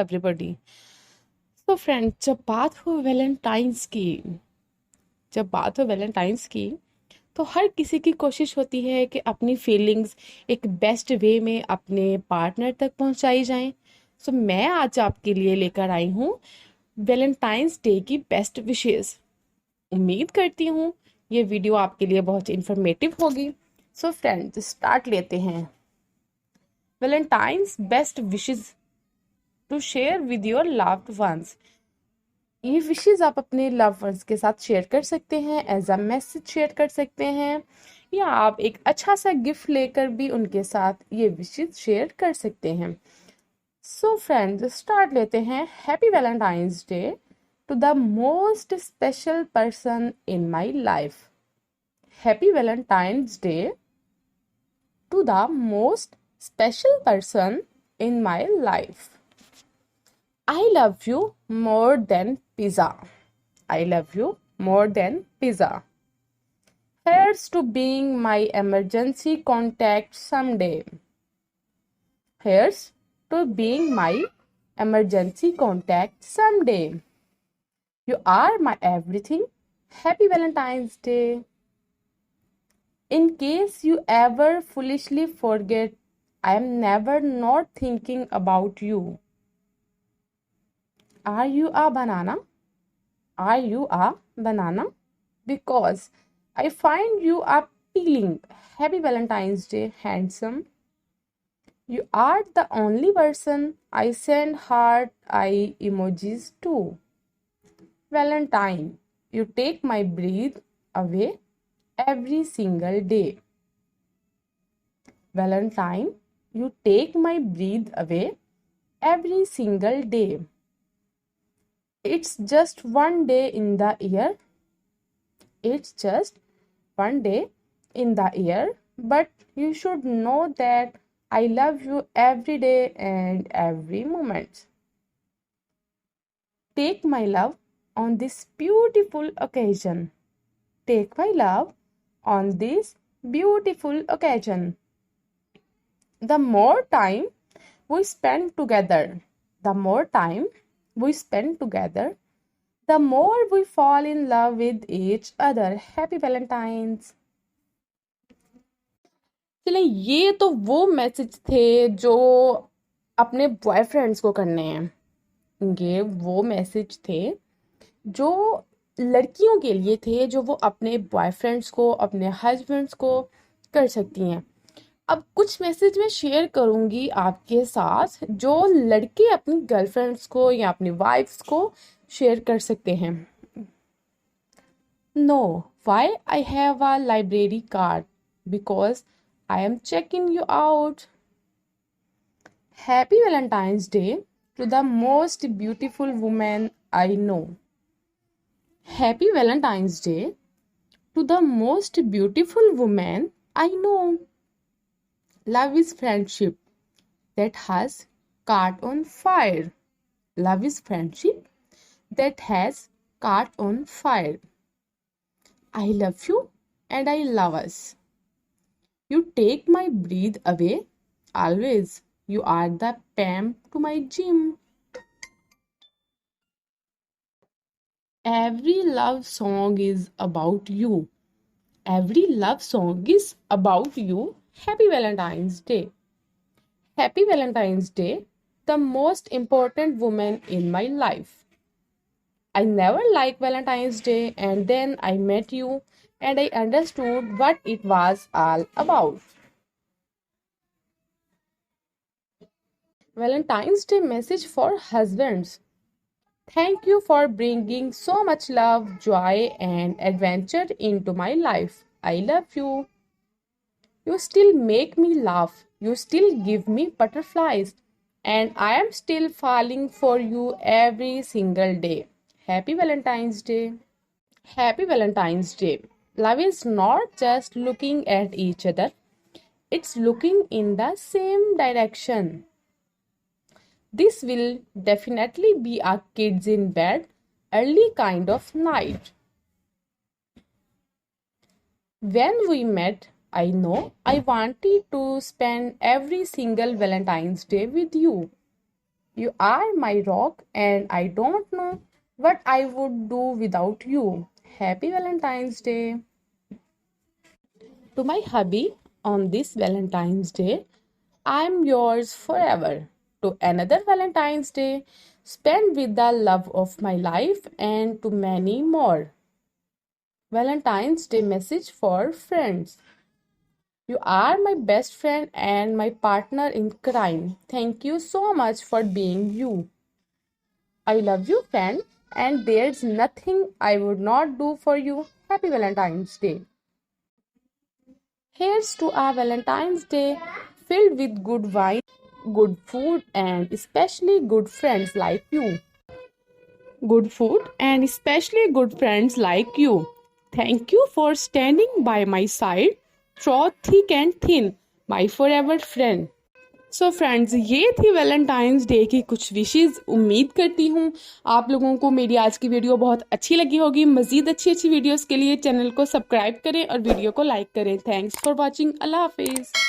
everybody. So friend, जब बात हो वैलेंटाइंस की तो हर किसी की कोशिश होती है कि अपनी फीलिंग्स एक बेस्ट वे में अपने पार्टनर तक पहुंचाई जाएं। सो मैं आज आपके लिए लेकर आई हूँ वैलेंटाइंस डे की बेस्ट विशेस। उम्मीद करती हूँ ये वीडियो आपके लिए बहुत इंफॉर्मेटिव होगी। सो फ्रेंड, स्टार्ट लेते हैं। Valentine's best wishes to share with your loved ones. ये विशेस आप अपने लव वंस के साथ शेयर कर सकते हैं, एज अ मैसेज शेयर कर सकते हैं, या आप एक अच्छा सा गिफ्ट लेकर भी उनके साथ ये विशेस शेयर कर सकते हैं। सो फ्रेंड्स, स्टार्ट लेते हैं। Happy Valentine's day to the most special person in my life. Happy Valentine's day to the most special person in my life. I love you more than pizza. I love you more than pizza. Here's to being my emergency contact someday. Here's to being my emergency contact someday. You are my everything. Happy Valentine's Day. In case you ever foolishly forget, I am never not thinking about you. Are you a banana? Are you a banana? Because I find you appealing. Happy Valentine's Day, handsome. You are the only person I send heart eye emojis to. Valentine, you take my breath away every single day. Valentine, you take my breath away every single day. It's just one day in the year. It's just one day in the year, but you should know that I love you every day and every moment. Take my love on this beautiful occasion. Take my love on this beautiful occasion. The more time we spend together, the more time we spend together, the more we fall in love with each other. Happy Valentines. चले, ये तो वो message थे जो अपने boyfriends को करने हैं। ये वो मैसेज थे जो लड़कियों के लिए थे, जो वो अपने बॉयफ्रेंड्स को, अपने हस्बैंड्स को कर सकती हैं। अब कुछ मैसेज मैं शेयर करूंगी आपके साथ जो लड़के अपनी गर्लफ्रेंड्स को या अपनी वाइफ्स को शेयर कर सकते हैं। No, why I have a library card? Because I am checking you out. Happy Valentine's day to the most beautiful women I know. Happy Valentine's day to the most beautiful women I know. Love is friendship that has caught on fire. Love is friendship that has caught on fire. I love you and I love us. You take my breath away always. You are the Pam to my gym. Every love song is about you. Every love song is about you. Happy Valentine's Day. Happy Valentine's Day, the most important woman in my life. I never liked Valentine's Day, and then I met you and I understood what it was all about. Valentine's Day message for husbands. Thank you for bringing so much love, joy, and adventure into my life. I love you. You still make me laugh. You still give me butterflies. And I am still falling for you every single day. Happy Valentine's Day. Happy Valentine's Day. Love is not just looking at each other. It's looking in the same direction. This will definitely be a kids in bed early kind of night. When we met, I know I wanted to spend every single Valentine's Day with you. You are my rock, and I don't know what I would do without you. Happy Valentine's Day. To my hubby, on this Valentine's Day, I'm yours forever. To another Valentine's Day, spent with the love of my life, and to many more. Valentine's Day message for friends. You are my best friend and my partner in crime. Thank you so much for being you. I love you, friend, and there's nothing I would not do for you. Happy Valentine's Day. Here's to our Valentine's Day filled with good wine, good food, and especially good friends like you. Good food and especially good friends like you. Thank you for standing by my side through thick and thin, my forever friend. So friends, ये थी Valentine's day की कुछ wishes. उम्मीद करती हूँ आप लोगों को मेरी आज की वीडियो बहुत अच्छी लगी होगी। मज़ीद अच्छी अच्छी वीडियोस के लिए चैनल को सब्सक्राइब करें और वीडियो को लाइक करें। Thanks for watching. अल्लाह हाफिज़।